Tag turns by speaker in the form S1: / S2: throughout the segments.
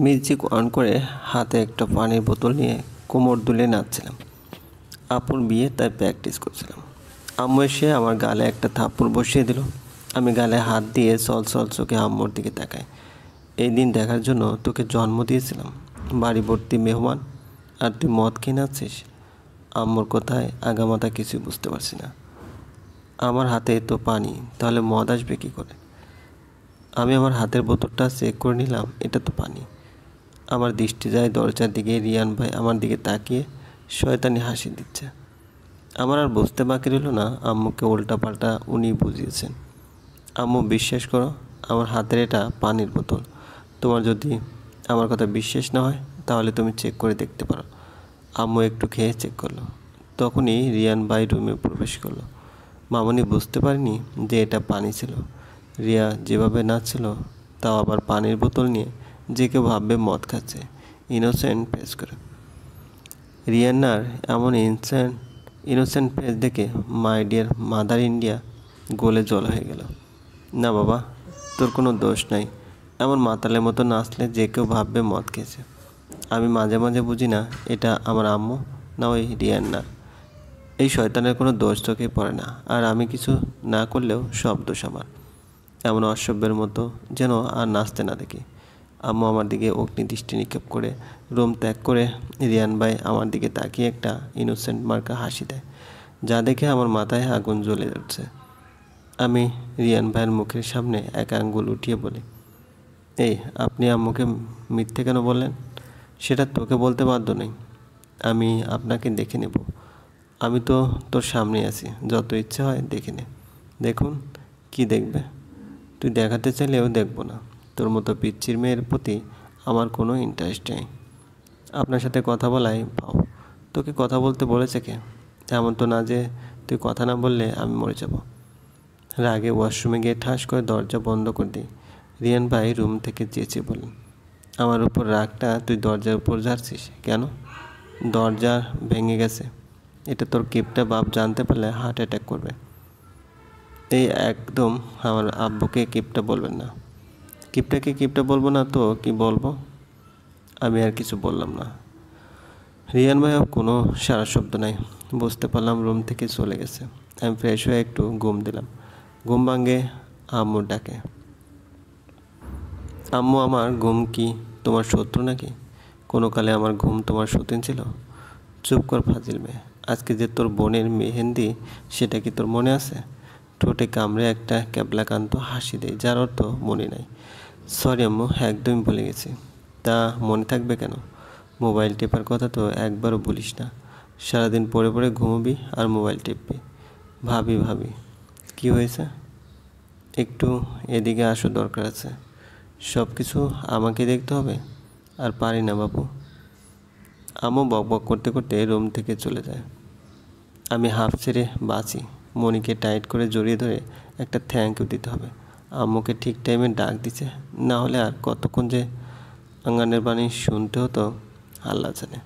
S1: Music on করে হাতে একটা পানির বোতল নিয়ে কোমর দুলে নাচছিলাম। আপুর বিয়ে তাই প্র্যাকটিস করছিলাম। আম্মু এসে আমার গালে একটা থাপ্পড় বসিয়ে দিল। আমি গালে হাত দিয়ে সল চোখে আম্মুর দিকে তাকাই। এই দিন দেখার জন্য তোকে জন্ম দিয়েছিলাম, বাড়ি ভর্তি মেহমান, আর তুই মদ খেয়ে নাচছিস। আম্মুর কথায় আগামাথা কিছুই বুঝতে পারছি না। আমার হাতে তো পানি, তাহলে মদ আসবে কী করে? আমি আমার হাতের বোতলটা চেক করে নিলাম, এটা তো পানি। আমার দৃষ্টি যায় দরজার দিকে। রিয়ান ভাই আমার দিকে তাকিয়ে শয়তানি হাসি দিচ্ছে। আমার আর বুঝতে বাকি রইল না, আম্মুকে উল্টাপাল্টা উনি বুঝিয়েছেন। আম্মু, বিশ্বাস করো, আমার হাতের এটা পানির বোতল। তোমার যদি আমার কথা বিশ্বাস না হয় তাহলে তুমি চেক করে দেখতে পারো। আম্মু একটু খেয়ে চেক করলো। তখনই রিয়ান ভাই রুমে প্রবেশ করলো। মামনি বুঝতে পারিনি যে এটা পানি ছিল। রিয়া যেভাবে নাচছিল, তাও আবার পানির বোতল নিয়ে, যে কেউ ভাববে মদ খাচ্ছে। ইনোসেন্ট ফেস করে। রিয়ান্নার এমন ইনোসেন্ট ফেস দেখে মাই ডিয়ার মাদার ইন্ডিয়া গোলে জল হয়ে গেল। না বাবা, তোর কোনো দোষ নাই। এমন মাতালের মতো নাচলে যে কেউ ভাববে মদ খেয়েছে। আমি মাঝে মাঝে বুঝি না এটা আমার আম্মু না ওই রিয়ান্নার। এই শয়তানের কোনো দোষ চোখে পড়ে না, আর আমি কিছু না করলেও সব দোষ আমার। এমন অসভ্যের মতো যেন আর নাচতে না দেখি। আম্মু আমার দিকে অগ্নি দৃষ্টি নিক্ষেপ করে রুম ত্যাগ করে রিয়ান ভাই আমার দিকে তাকিয়ে একটা ইনোসেন্ট মার্কা হাসি দেয়, যা দেখে আমার মাথায় আগুন জ্বলে যাচ্ছে। আমি রিয়ান ভাইয়ের মুখের সামনে এক আঙ্গুল উঠিয়ে বলি, এই আপনি আম্মুকে মিথ্যে কেন বললেন? সেটা তোকে বলতে বাধ্য নেই। আমি আপনাকে দেখে নেব। আমি তো তোর সামনে আছি, যত ইচ্ছে হয় দেখে নে। দেখুন, কি দেখবে? তুই দেখাতে চাইলেও দেখবো না। তোর মতো পিচ্চির মেয়ের প্রতি আমার কোনো ইন্টারেস্ট নেই। আপনার সাথে কথা বলাই পাও। তোকে কথা বলতে বলেছে কে? এমন তো না যে তুই কথা না বললে আমি মরে যাব। রাগে ওয়াশরুমে গিয়ে ঠাস করে দরজা বন্ধ করে দিই। রিয়ান ভাই রুম থেকে চেঁচিয়ে বলেন, আমার উপর রাগটা তুই দরজার উপর ঝাড়ছিস কেন? দরজা ভেঙে গেছে, এটা তোর কিপটা বাপ জানতে পারলে হার্ট অ্যাটাক করবে। এই একদম আমার আব্বুকে কিপটা বলবেন না। কিপটাকে কিপটা বলবো না তো কি বলবো? আমি আর কিছু বললাম না। রিয়ান ভাইও কোনো সারা শব্দ নাই। বুঝতে পারলাম রুম থেকে চলে গেছে। আমি ফ্রেশ হয়ে একটু ঘুম দিলাম। ঘুম ভাঙে আম্মুর ডাকে। আম্মু, আমার ঘুম কি তোমার শত্রু নাকি? কোনো কালে আমার ঘুম তোমার সতীন ছিল? চুপ কর ফাজিল মেয়ে। আজকে যে তোর বোনের মেহেন্দি, সেটা কি তোর মনে আছে? ঠোঁটে কামড়ে একটা ক্যাবলাকান্ত হাসি দেয়, যার অর্থ মনে নাই। সরি আম্মু, একদমই ভুলে গেছি। তা মনে থাকবে কেন? মোবাইল টেপার কথা তো একবারও বলিস না। সারাদিন পড়ে পড়ে ঘুমবি আর মোবাইল টিপবি। ভাবি কি হয়েছে? একটু এদিকে আসো, দরকার আছে। সব কিছু আমাকে দেখতে হবে? আর পারি না বাবু। আম্মু বকবক করতে করতে রুম থেকে চলে যায়। আমি হাফ ছেড়ে বাঁচি। মনিকে টাইট করে জড়িয়ে ধরে একটা থ্যাংক ইউ দিতে হবে। আম্মুকে ঠিক টাইমে ডাক দিচ্ছে, না হলে আর কতক্ষণ যে আঙ্গানের বাণী শুনতে হতো আল্লাহ জানে।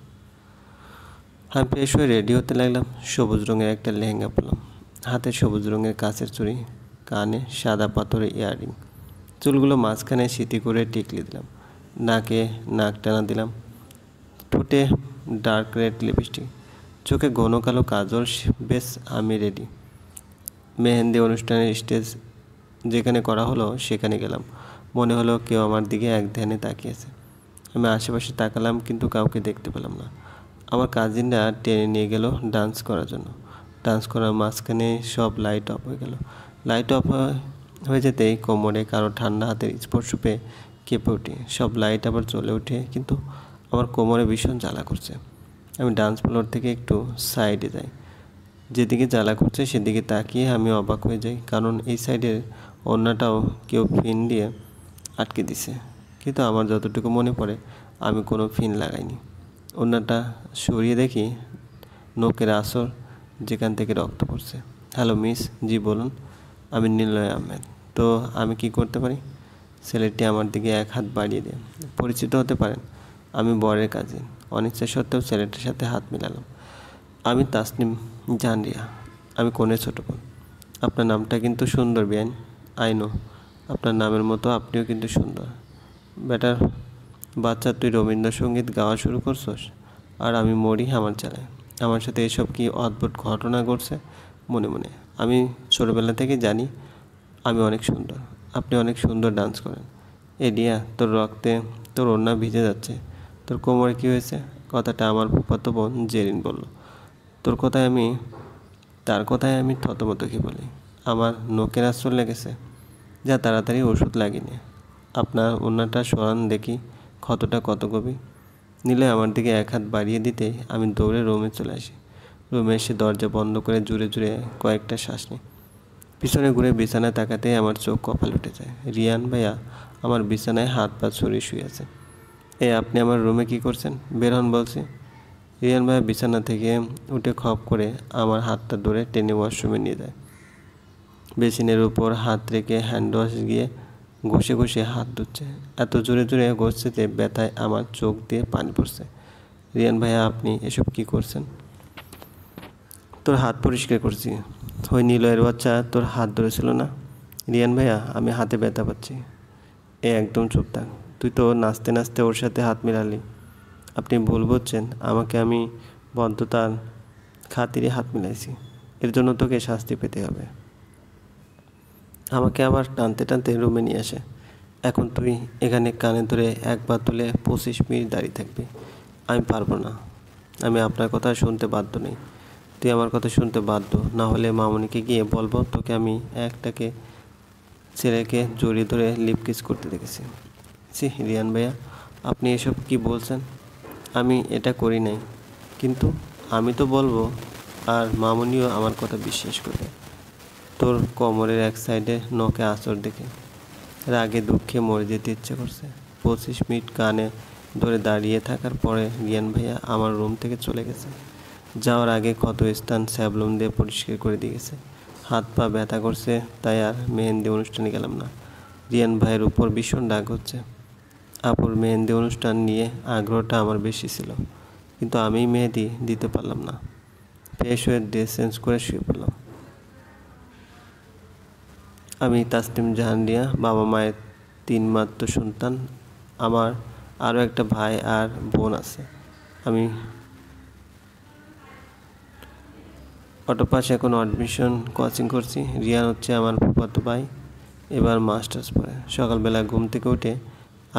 S1: আমি ফ্রেশ হয়ে রেডি হতে লাগলাম। সবুজ রঙের একটা লেহেঙ্গা পরলাম, হাতে সবুজ রঙের কাচের চুড়ি, কানে সাদা পাথরের ইয়াররিং, চুলগুলো মাঝখানে সিটি করে টিকলি দিলাম, নাকে নাক টানা দিলাম, ঠোঁটে ডার্ক রেড লিপস্টিক, চোখে ঘন কালো কাজল। বেশ, আমি রেডি। মেহেন্দি অনুষ্ঠানের স্টেজ যেখানে করা হলো সেখানে গেলাম। মনে হলো কেউ আমার দিকে এক ধ্যানে তাকিয়েছে। আমি আশেপাশে তাকালাম, কিন্তু কাউকে দেখতে পেলাম না। আমার কাজিনরা টেনে নিয়ে গেল ডান্স করার জন্য। ডান্স করার মাঝখানে সব লাইট অফ হয়ে গেল। লাইট অফ হয়ে যেতেই কোমরে কারো ঠান্ডা হাতের স্পর্শ পেয়ে কেঁপে উঠি। সব লাইট আবার জ্বলে ওঠে, কিন্তু আমার কোমরে ভীষণ জ্বালা করছে। আমি ডান্স ফ্লোর থেকে একটু সাইডে যাই। যেদিকে জ্বালা করছে সেদিকে তাকিয়ে আমি অবাক হয়ে যাই, কারণ এই সাইডের অন্যটাও কেউ ফিন দিয়ে আটকে দিছে। কিন্তু আমার যতটুকু মনে পড়ে আমি কোনো ফিন লাগাইনি। অন্যটা সরিয়ে দেখি নোকের আসর, যেখান থেকে রক্ত পড়ছে। Hello miss. জি বলুন। আমি নিলয় আহমেদ। তো আমি কি করতে পারি? ছেলেটি আমার দিকে এক হাত বাড়িয়ে দেয়। পরিচিত হতে পারেন, আমি বরের কাজিন। অনিচ্ছা সত্ত্বেও ছেলেটার সাথে হাত মিলালাম। আমি তাসনিম জানরিয়া, আমি কনের ছোটো বোন। আপনার নামটা কিন্তু সুন্দর বেআইন। আই নো, আপনার নামের মতো আপনিও কিন্তু সুন্দর। বেটার বাচ্চা, তুই রবীন্দ্রসঙ্গীত গাওয়া শুরু করছস আর আমি মরি আমার জ্বালায়। আমার সাথে এসব কি অদ্ভুত ঘটনা ঘটছে মনে মনে। আমি ছোটোবেলা থেকে জানি আমি অনেক সুন্দর, আপনি অনেক সুন্দর ডান্স করেন। রিয়া, তোর রক্তে তোর ওড়না ভিজে যাচ্ছে, তোর কোমরে কী হয়েছে? কথাটা আমার ফুফাতো বোন জেরিন বলল। তার কথায় আমি থতমত খেয়ে বলি, আমার নোকের আঁচড় লেগেছে? যা তাড়াতাড়ি ওষুধ লাগিয়ে আপনার ওড়নাটা সরান দেখি ক্ষতটা কত গভীর। নিলে আমার দিকে এক হাত বাড়িয়ে দিতে আমি দৌড়ে রুমে চলে আসি। রুমে এসে দরজা বন্ধ করে জুড়ে জুড়ে কয়েকটা শ্বাস নিই। পিছনে ঘুরে বিছানায় তাকাতে আমার চোখ কপাল উঠে যায়। রিয়ান ভাইয়া আমার বিছানায় হাত পা ছড়িয়ে শুয়ে আছে। আপনি আমার রুমে কি করছেন? বের হন বলছি। রিয়ান ভাইয়া বিছানা থেকে উঠে খপ করে আমার হাতটা ধরে টেনে ওয়াশরুমে নিয়ে যায়। বেসিনের উপর হাত রেখে হ্যান্ড ওয়াশ গিয়ে ঘষে ঘষে হাত ধুচ্ছে। এত জোরে জোরে ঘষছে যে ব্যথায় আমার চোখ দিয়ে পানি পড়ছে। রিয়ান ভাইয়া, আপনি এসব কি করছেন? তোর হাত পরিষ্কার করছি। ওই নিলয়ের বাচ্চা তোর হাত ধরেছিল না? রিয়ান ভাইয়া, আমি হাতে ব্যথা পাচ্ছি। একদম চুপ থাক। তুই তো নাচতে নাচতে ওর সাথে হাত মেলালি। আপনি ভুল বুঝছেন। আমি বদ্ধতার খাতিরে হাত মিলাইছি। এর জন্য তোকে শাস্তি পেতে হবে। আমাকে আবার টানতে টানতে রুমে নিয়ে আসে। এখন তুই এখানে কানে ধরে একবার তুলে 25 মিনিট দাঁড়িয়ে থাকবি। আমি পারবো না। আমি আপনার কথা শুনতে বাধ্য নেই। তুই আমার কথা শুনতে বাধ্য না হলে মামুনিকে গিয়ে বলবো তোকে আমি একটাকে ছেলেকে জড়িয়ে ধরে লিপ কিস করতে দেখেছি। ছি রিয়ান ভাইয়া, আপনি এসব কি বলছেন? আমি এটা করি নাই, কিন্তু আমি তো বলবো, আর মামুনিও আমার কথা বিশ্বাস করবে। তোর কোমরের এক সাইডে নখে আঁচড় দেখে রাগে দুঃখে মরে যেতে ইচ্ছে করছে। 25 মিনিট কানে ধরে দাঁড়িয়ে থাকার পরে রিয়ান ভাইয়া আমার রুম থেকে চলে গেছে। যাওয়ার আগে ক্ষত স্থান স্যাবলুন দিয়ে পরিষ্কার করে দিয়ে গেছে। হাত পা ব্যথা করছে, তাই আর মেহেন্দি অনুষ্ঠানে গেলাম না। রিয়ান ভাইয়ের উপর ভীষণ রাগ হচ্ছে। আপুর মেহেন্দি অনুষ্ঠান নিয়ে আগ্রহটা আমার বেশি ছিল, কিন্তু আমি মেহেদি দিতে পারলাম না। ফ্রেশ হয়ে ড্রেস চেঞ্জ করে শুয়ে পড়লাম। আমি তাসনিম জাহান রিয়া, বাবা মায়ের 3 মাত্র সন্তান। আমার আরও একটা ভাই আর বোন আছে। আমি অটোপাস এখন অ্যাডমিশন কোচিং করছি। রিয়ান হচ্ছে আমার ফুফাতো ভাই, এবার মাস্টার্স পড়ে। সকালবেলা ঘুম থেকে উঠে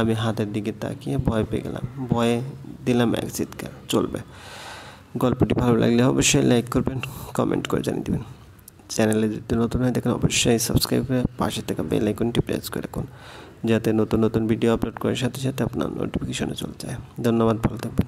S1: আমি হাতের দিকে তাকিয়ে ভয় পেয়ে গেলাম। ভয়ে দিলাম এক চিৎকার। চলবে। গল্পটি ভালো লাগলে অবশ্যই লাইক করবেন, কমেন্ট করে জানিয়ে দেবেন। চ্যানেলে যদি নতুন হয়ে দেখেন অবশ্যই সাবস্ক্রাইব করে পাশে থাকা বেল আইকনটি প্রেস করে রাখুন, যাতে নতুন নতুন ভিডিও আপলোড করার সাথে সাথে আপনার নোটিফিকেশনে চলে যায়। ধন্যবাদ, ভালো থাকবেন।